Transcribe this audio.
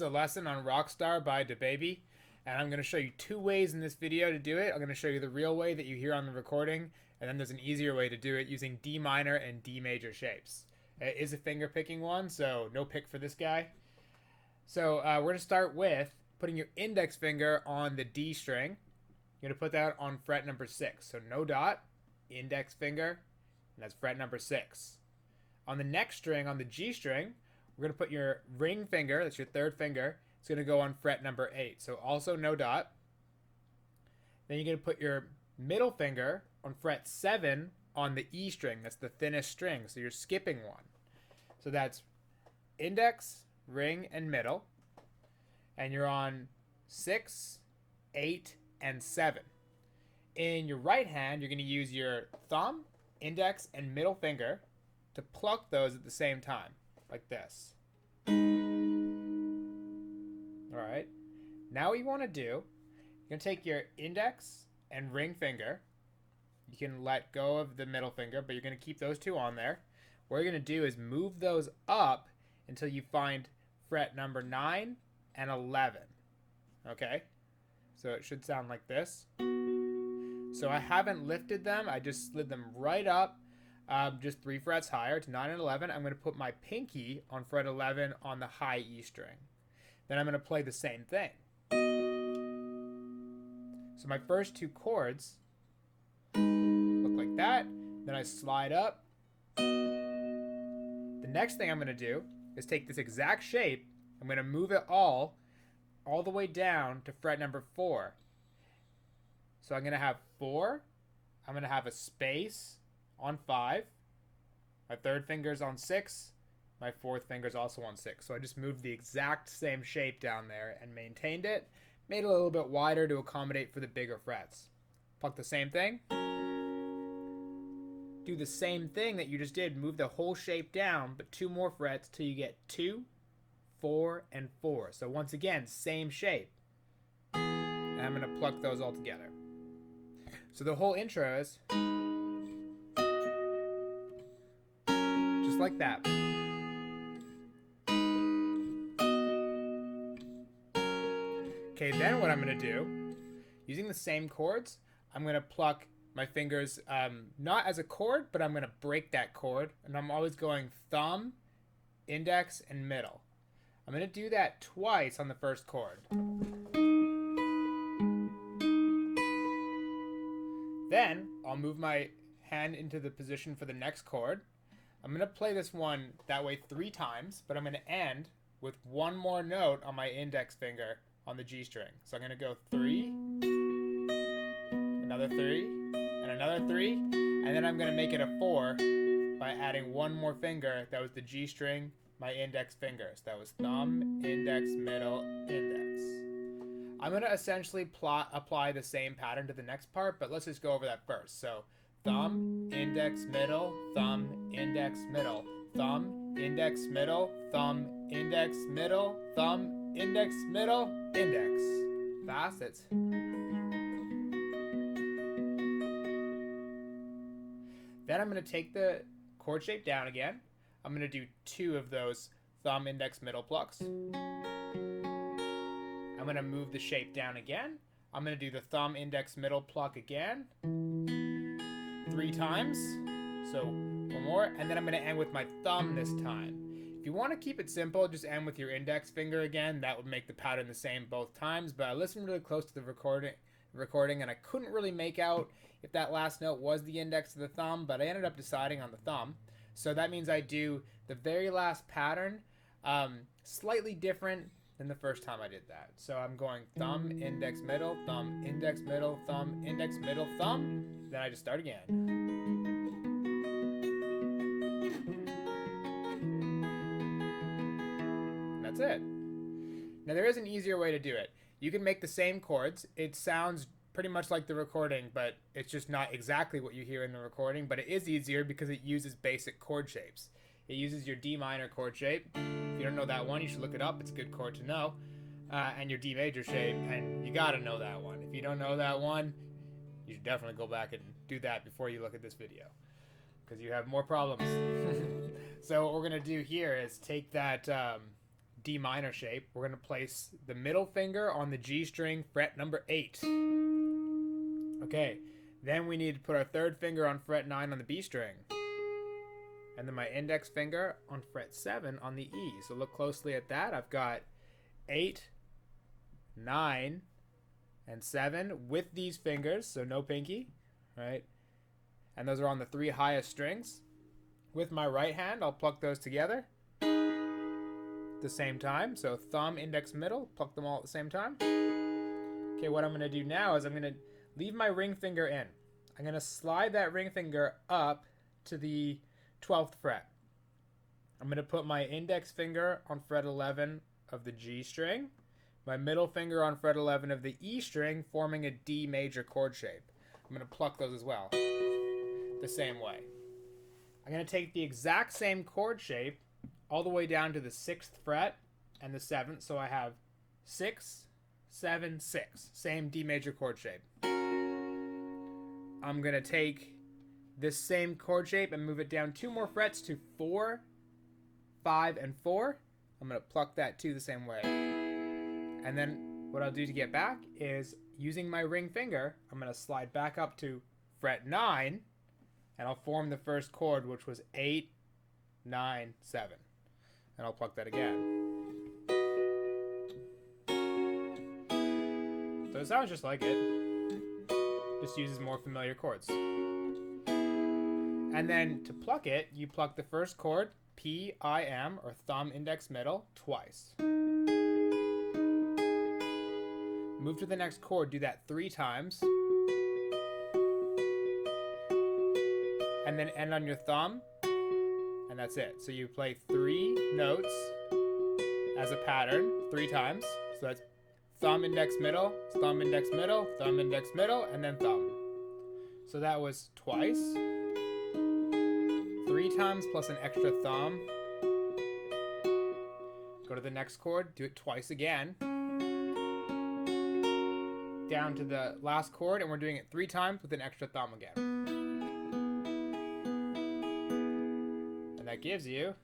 a lesson on Rockstar by DaBaby, and I'm going to show you two ways in this video to do it. I'm going to show you the real way that you hear on the recording, and then there's an easier way to do it using D minor and D major shapes. It is a finger picking one, so no pick for this guy. So we're going to start with putting your index finger on the D string. You're going to put that on fret number 6. So no dot, index finger, and that's fret number 6. On the next string, on the G string, we're going to put your ring finger, that's your third finger, it's going to go on fret number 8. So also no dot. Then you're going to put your middle finger on fret 7 on the E string. That's the thinnest string, so you're skipping one. So that's index, ring, and middle. And you're on 6, 8, and 7. In your right hand, you're going to use your thumb, index, and middle finger to pluck those at the same time, like this. Alright, now what you want to do, you're going to take your index and ring finger. You can let go of the middle finger, but you're going to keep those two on there. What you're going to do is move those up until you find fret number 9 and 11. Okay, so it should sound like this. So I haven't lifted them, I just slid them right up, just 3 frets higher to 9 and 11. I'm going to put my pinky on fret 11 on the high E string. Then I'm going to play the same thing. So my first two chords look like that. Then I slide up. The next thing I'm going to do is take this exact shape. I'm going to move it all the way down to fret number 4. So I'm going to have 4. I'm going to have a space on 5. My third finger's on 6. My fourth finger's also on 6. So I just moved the exact same shape down there and maintained it. Made it a little bit wider to accommodate for the bigger frets. Pluck the same thing. Do the same thing that you just did. Move the whole shape down, but 2 more frets till you get 2, 4, and 4. So once again, same shape. And I'm going to pluck those all together. So the whole intro is just like that. Okay, then what I'm going to do, using the same chords, I'm going to pluck my fingers, not as a chord, but I'm going to break that chord. And I'm always going thumb, index, and middle. I'm going to do that twice on the first chord. Then I'll move my hand into the position for the next chord. I'm going to play this one that way 3 times, but I'm going to end with one more note on my index finger on the G string. So I'm going to go 3, another 3, and another 3, and then I'm going to make it a 4 by adding one more finger. That was the G string, my index finger. So that was thumb, index, middle, index. I'm going to essentially apply the same pattern to the next part, but let's just go over that first. So thumb, index, middle, thumb, index, middle, thumb, index, middle, thumb, index, middle, thumb, index, middle, index. Fast. It's then I'm going to take the chord shape down again. I'm going to do 2 of those thumb, index, middle plucks. I'm going to move the shape down again. I'm going to do the thumb, index, middle pluck again 3 times. So 1 more, and then I'm going to end with my thumb this time. If you want to keep it simple, just end with your index finger again. That would make the pattern the same both times, but I listened really close to the recording and I couldn't really make out if that last note was the index or the thumb, but I ended up deciding on the thumb. So that means I do the very last pattern slightly different than the first time I did that. So I'm going thumb, index, middle, thumb, index, middle, thumb, index, middle, thumb. Then I just start again. That's it. Now there is an easier way to do it. You can make the same chords. It sounds pretty much like the recording, but it's just not exactly what you hear in the recording, but it is easier because it uses basic chord shapes. It uses your D minor chord shape. If you don't know that one, you should look it up. It's a good chord to know. And your D major shape, and you gotta know that one. If you don't know that one, you should definitely go back and do that before you look at this video, because you have more problems. So what we're gonna do here is take that D minor shape, we're going to place the middle finger on the G string, fret number 8. Okay, then we need to put our third finger on fret 9 on the B string. And then my index finger on fret 7 on the E. So look closely at that. I've got 8, 9, and 7 with these fingers, so no pinky, right? And those are on the 3 highest strings. With my right hand, I'll pluck those together at the same time. So thumb, index, middle, pluck them all at the same time. Okay, what I'm going to do now is I'm going to leave my ring finger in. I'm going to slide that ring finger up to the 12th fret. I'm going to put my index finger on fret 11 of the G string, my middle finger on fret 11 of the E string, forming a D major chord shape. I'm going to pluck those as well, the same way. I'm going to take the exact same chord shape all the way down to the 6th fret and the 7th, so I have 6, 7, 6, same D major chord shape. I'm going to take this same chord shape and move it down 2 more frets to 4, 5, and 4. I'm going to pluck that 2 the same way. And then what I'll do to get back is, using my ring finger, I'm going to slide back up to fret 9, and I'll form the first chord, which was 8, 9, 7. And I'll pluck that again. So it sounds just like it. Just uses more familiar chords. And then to pluck it, you pluck the first chord, P, I, M, or thumb, index, middle, twice. Move to the next chord, do that 3 times. And then end on your thumb, and that's it. So you play 3 notes as a pattern 3 times. So that's thumb, index, middle, thumb, index, middle, thumb, index, middle, and then thumb. So that was twice. 3 times plus an extra thumb. Go to the next chord, do it twice again. Down to the last chord, and we're doing it 3 times with an extra thumb again. And that gives you